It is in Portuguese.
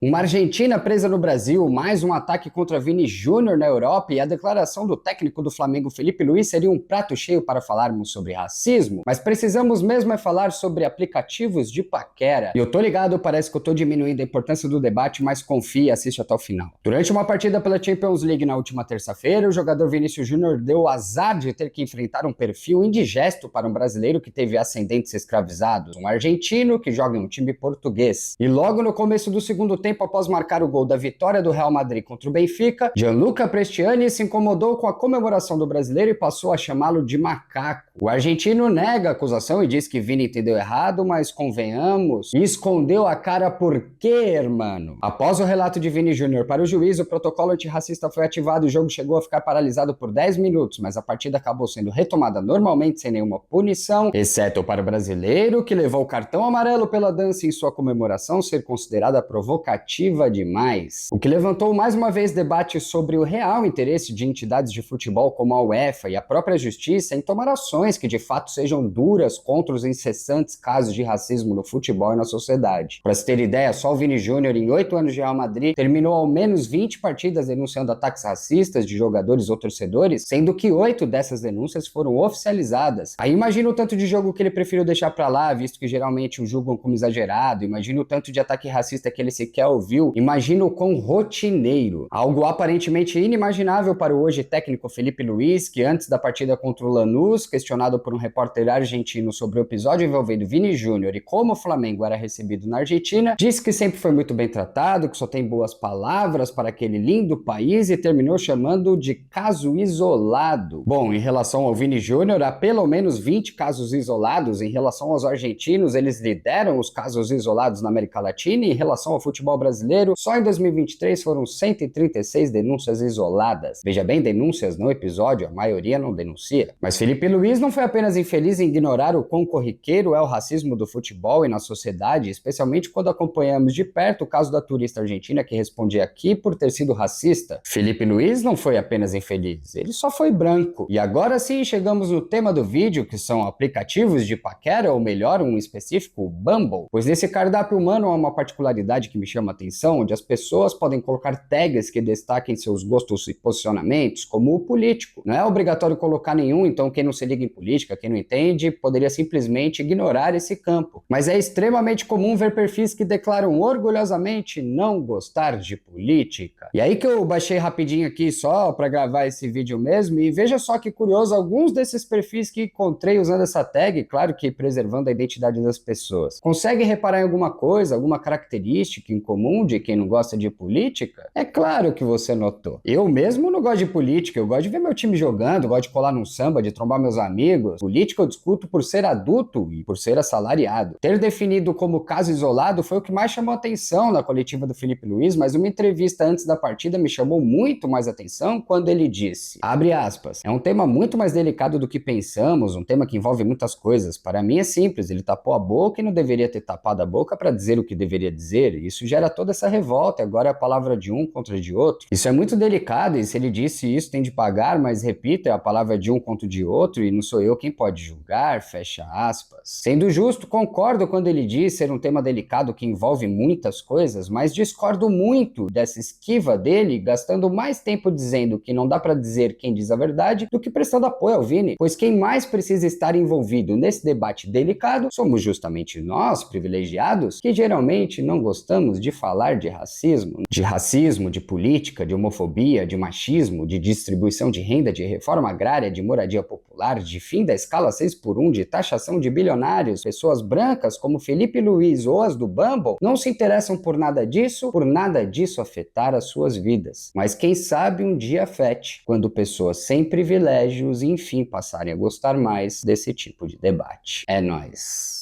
Uma Argentina presa no Brasil, mais um ataque contra Vini Júnior na Europa e a declaração do técnico do Flamengo, Felipe Luiz, seria um prato cheio para falarmos sobre racismo, mas precisamos mesmo é falar sobre aplicativos de paquera. E eu tô ligado, parece que eu tô diminuindo a importância do debate, mas confia e assiste até o final. Durante uma partida pela Champions League na última terça-feira, o jogador Vinícius Júnior deu o azar de ter que enfrentar um perfil indigesto para um brasileiro que teve ascendentes escravizados, um argentino que joga em um time português. E logo no começo do segundo tempo, após marcar o gol da vitória do Real Madrid contra o Benfica, Gianluca Prestiani se incomodou com a comemoração do brasileiro e passou a chamá-lo de macaco. O argentino nega a acusação e diz que Vini entendeu errado, mas convenhamos, escondeu a cara por quê, hermano? Após o relato de Vini Júnior para o juiz, o protocolo antirracista foi ativado e o jogo chegou a ficar paralisado por 10 minutos, mas a partida acabou sendo retomada normalmente sem nenhuma punição, exceto para o brasileiro, que levou o cartão amarelo pela dança em sua comemoração ser considerada provocativa demais. O que levantou mais uma vez debate sobre o real interesse de entidades de futebol como a UEFA e a própria justiça em tomar ações que de fato sejam duras contra os incessantes casos de racismo no futebol e na sociedade. Para se ter ideia, só o Vini Júnior, em 8 anos de Real Madrid, terminou ao menos 20 partidas denunciando ataques racistas de jogadores ou torcedores, sendo que 8 dessas denúncias foram oficializadas. Aí imagina o tanto de jogo que ele preferiu deixar pra lá, visto que geralmente o julgam como exagerado, imagina o tanto de ataque racista que ele sequer ouviu, imagina o quão rotineiro. Algo aparentemente inimaginável para o hoje técnico Felipe Luiz, que antes da partida contra o Lanús, questionado por um repórter argentino sobre o episódio envolvendo Vini Júnior e como o Flamengo era recebido na Argentina, disse que sempre foi muito bem tratado, que só tem boas palavras para aquele lindo país e terminou chamando de caso isolado. Bom, em relação ao Vini Júnior, há pelo menos 20 casos isolados. Em relação aos argentinos, eles lideram os casos isolados na América Latina e em relação ao futebol brasileiro, só em 2023 foram 136 denúncias isoladas. Veja bem, denúncias no episódio, a maioria não denuncia. Mas Felipe Luiz não foi apenas infeliz em ignorar o quão corriqueiro é o racismo do futebol e na sociedade, especialmente quando acompanhamos de perto o caso da turista argentina que respondia aqui por ter sido racista. Felipe Luiz não foi apenas infeliz, ele só foi branco. E agora sim chegamos no tema do vídeo, que são aplicativos de paquera, ou melhor, um específico, o Bumble. Pois nesse cardápio humano há uma particularidade que me chama a atenção, onde as pessoas podem colocar tags que destaquem seus gostos e posicionamentos, como o político. Não é obrigatório colocar nenhum, então quem não se liga em política, quem não entende, poderia simplesmente ignorar esse campo. Mas é extremamente comum ver perfis que declaram orgulhosamente não gostar de política. E aí que eu baixei rapidinho aqui só para gravar esse vídeo mesmo, e veja só que curioso, alguns desses perfis que encontrei usando essa tag, claro que preservando a identidade das pessoas. Consegue reparar em alguma coisa, alguma característica em comum de quem não gosta de política? É claro que você notou. Eu mesmo não gosto de política, eu gosto de ver meu time jogando, gosto de colar num samba, de trombar meus amigos. Política eu discuto por ser adulto e por ser assalariado. Ter definido como caso isolado foi o que mais chamou atenção na coletiva do Felipe Luiz, mas uma entrevista antes da partida me chamou muito mais atenção quando ele disse, abre aspas, é um tema muito mais delicado do que pensamos, um tema que envolve muitas coisas. Para mim é simples, ele tapou a boca e não deveria ter tapado a boca para dizer o que deveria dizer. Isso gera toda essa revolta, agora é a palavra de um contra de outro. Isso é muito delicado e se ele disse isso tem de pagar, mas repito, é a palavra de um contra de outro e não sou eu quem pode julgar, fecha aspas. Sendo justo, concordo quando ele diz ser um tema delicado que envolve muitas coisas, mas discordo muito dessa esquiva dele, gastando mais tempo dizendo que não dá pra dizer quem diz a verdade do que prestando apoio ao Vini, pois quem mais precisa estar envolvido nesse debate delicado somos justamente nós, privilegiados, que geralmente não gostamos de falar de racismo, de política, de homofobia, de machismo, de distribuição de renda, de reforma agrária, de moradia popular, de fim da escala 6x1, de taxação de bilionários. Pessoas brancas como Felipe Luiz ou as do Bumble não se interessam por nada disso afetar as suas vidas. Mas quem sabe um dia afete, quando pessoas sem privilégios enfim passarem a gostar mais desse tipo de debate. É nóis.